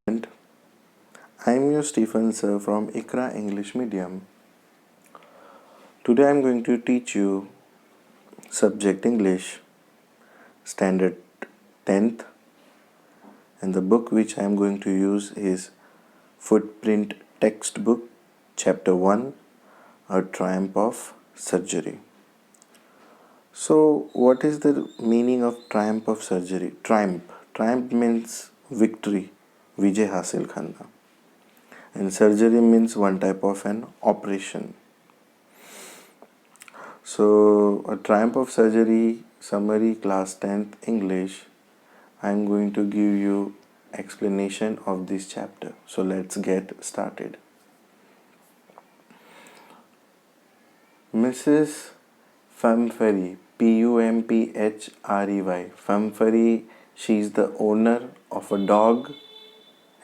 I'm your Stephen sir from ICRA English Medium. Today I'm going to teach you subject English, standard 10th, and the book which I'm going to use is Footprint Textbook, Chapter 1, A Triumph of Surgery. So, what is the meaning of triumph of surgery? Triumph. Triumph means victory, Vijay Hasil Khanna. And surgery means one type of an operation. So, a triumph of surgery summary class 10th English. I am going to give you explanation of this chapter. So, let's get started. Mrs. Pumphrey, Pumphrey, Pumphrey, she is the owner of a dog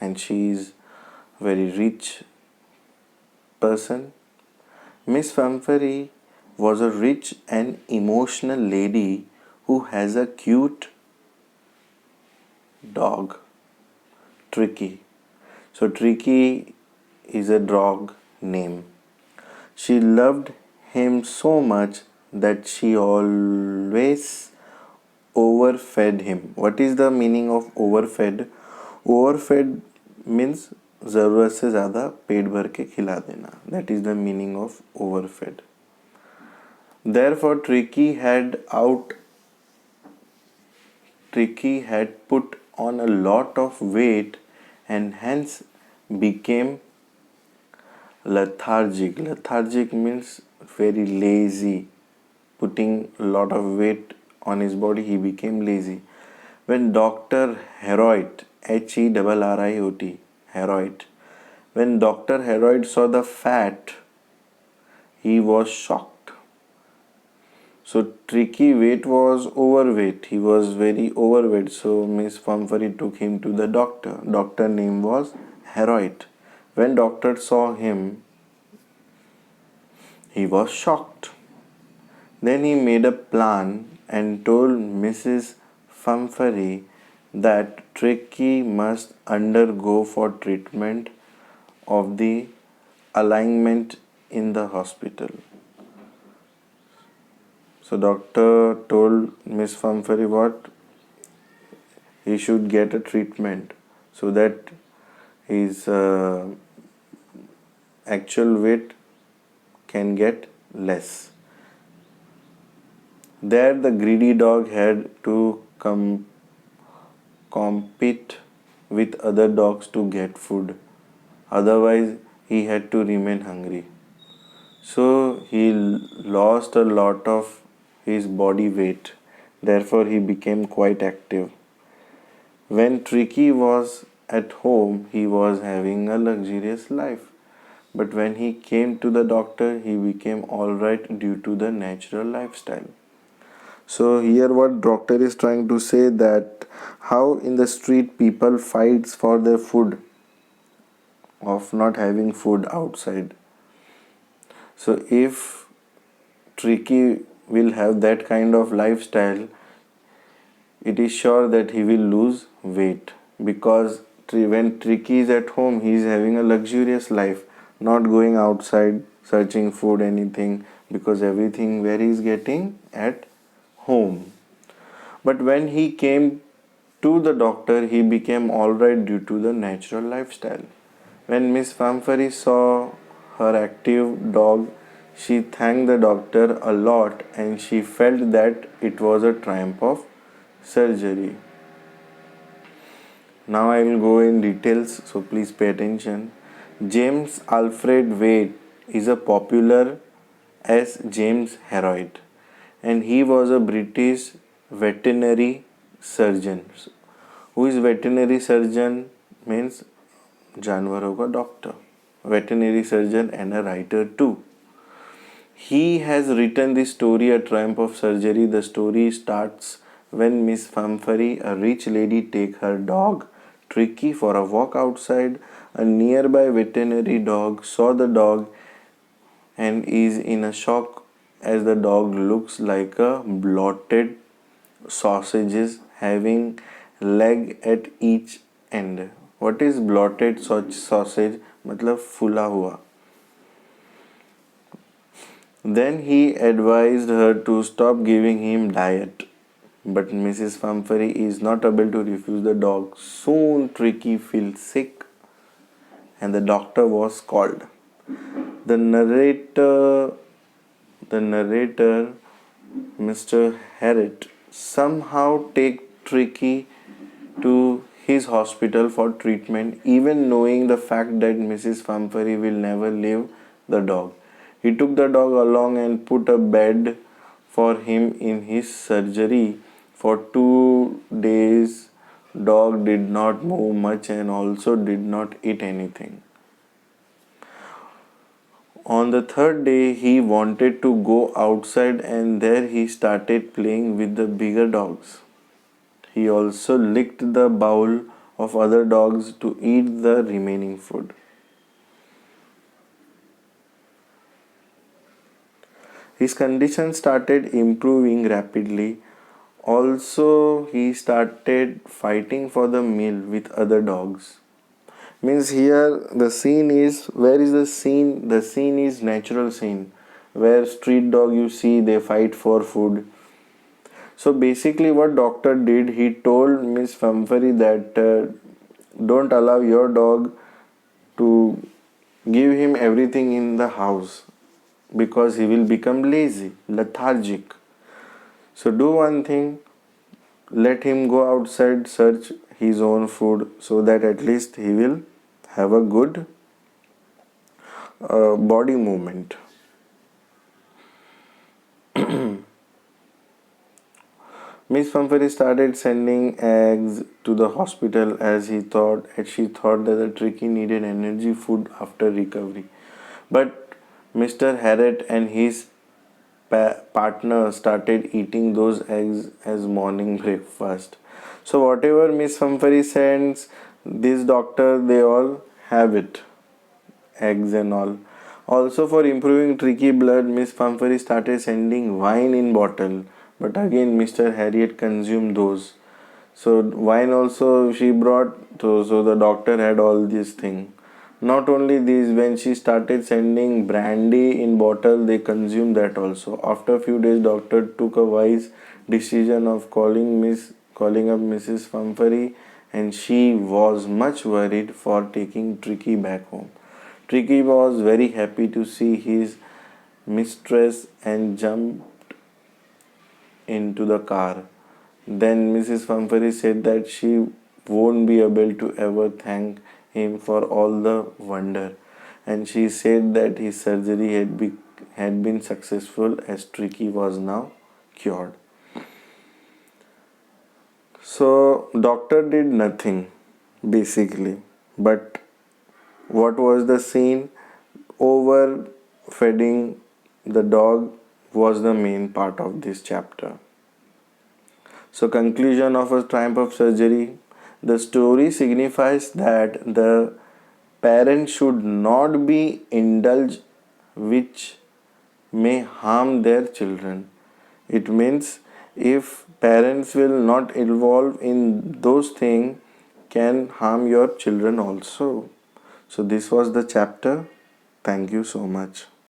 and she is very rich person. Miss Pumphrey was a rich and emotional lady who has a cute dog, Tricky. So, Tricky is a dog name. She loved him so much that she always overfed him. What is the meaning of overfed? Overfed means ज़रूरत से ज़्यादा पेट भर के खिला देना. That is the meaning of overfed. Therefore, Tricky had put on a lot of weight and hence became lethargic. Lethargic means very lazy. Putting a lot of weight on his body, he became lazy. When Dr. Heroit, Heroit, Heroit, when Dr. Heroit saw the fat, he was shocked. So Tricky weight was overweight. He was very overweight. So Miss Pumphrey took him to the doctor. Doctor name was Heroit. When doctor saw him, he was shocked. Then he made a plan and told Mrs. Pumphrey that Tricky must undergo for treatment of the alignment in the hospital. So doctor told Miss Pumphrey what? He should get a treatment so that his actual weight can get less. There the greedy dog had to compete with other dogs to get food. Otherwise, he had to remain hungry. So he lost a lot of his body weight. Therefore, he became quite active. When Tricky was at home, he was having a luxurious life. But when he came to the doctor, he became alright due to the natural lifestyle. So here what doctor is trying to say that how in the street people fights for their food of not having food outside. So if Tricky will have that kind of lifestyle, it is sure that he will lose weight because when Tricky is at home, he is having a luxurious life, not going outside searching food anything because everything where he is getting at home. But when he came to the doctor, he became alright due to the natural lifestyle. When Miss Pumphrey saw her active dog, she thanked the doctor a lot and she felt that it was a triumph of surgery. Now I will go in details, so please pay attention. James Alfred Waite is a popular as James Heroit and he was a British veterinary surgeon. Who is veterinary surgeon means जानवरों का doctor, veterinary surgeon and a writer too. He has written the story A Triumph of Surgery. The story starts when Miss Pumphrey, a rich lady, take her dog Tricky for a walk outside. A nearby veterinary dog saw the dog and is in a shock as the dog looks like a bloated sausages having leg at each end. What is blotted sausage? मतलब फूला हुआ. Then he advised her to stop giving him diet. But Mrs. Pumphrey is not able to refuse the dog. Soon Tricky feels sick and the doctor was called. The narrator, the narrator, Mr. Harriet, somehow take Tricky to his hospital for treatment, even knowing the fact that Mrs. Pumphrey will never leave the dog. He took the dog along and put a bed for him in his surgery. For 2 days, dog did not move much and also did not eat anything. On the third day, he wanted to go outside and there he started playing with the bigger dogs. He also licked the bowl of other dogs to eat the remaining food. His condition started improving rapidly. Also, he started fighting for the meal with other dogs. Means here the scene is, where is the scene? The scene is natural scene where street dog you see they fight for food. So basically what doctor did, he told Miss Pumphrey that don't allow your dog to give him everything in the house because he will become lazy, lethargic. So do one thing, let him go outside, search his own food so that at least he will have a good body movement. Miss Pumphrey started sending eggs to the hospital as she thought that the Tricky needed energy food after recovery. But Mr. Harriet and his partner started eating those eggs as morning breakfast. So whatever Miss Pumphrey sends, this doctor they all have it, eggs and all. Also for improving Tricky blood, Miss Pumphrey started sending wine in bottle. But again, Mr. Harriet consumed those. So wine also she brought. So the doctor had all these things. Not only this, when she started sending brandy in bottle, they consumed that also. After a few days, doctor took a wise decision of calling up Mrs. Pumphrey, and she was much worried for taking Tricky back home. Tricky was very happy to see his mistress and jumped into the car. Then Mrs. Pumphrey said that she won't be able to ever thank him for all the wonder, and she said that his surgery had been successful as Tricky was now cured. So doctor did nothing basically, but what was the scene? Overfeeding the dog was the main part of this chapter. So, conclusion of a triumph of surgery. The story signifies that the parent should not be indulged which may harm their children. It means if parents will not involve in those things can harm your children also. So this was the chapter. Thank you so much.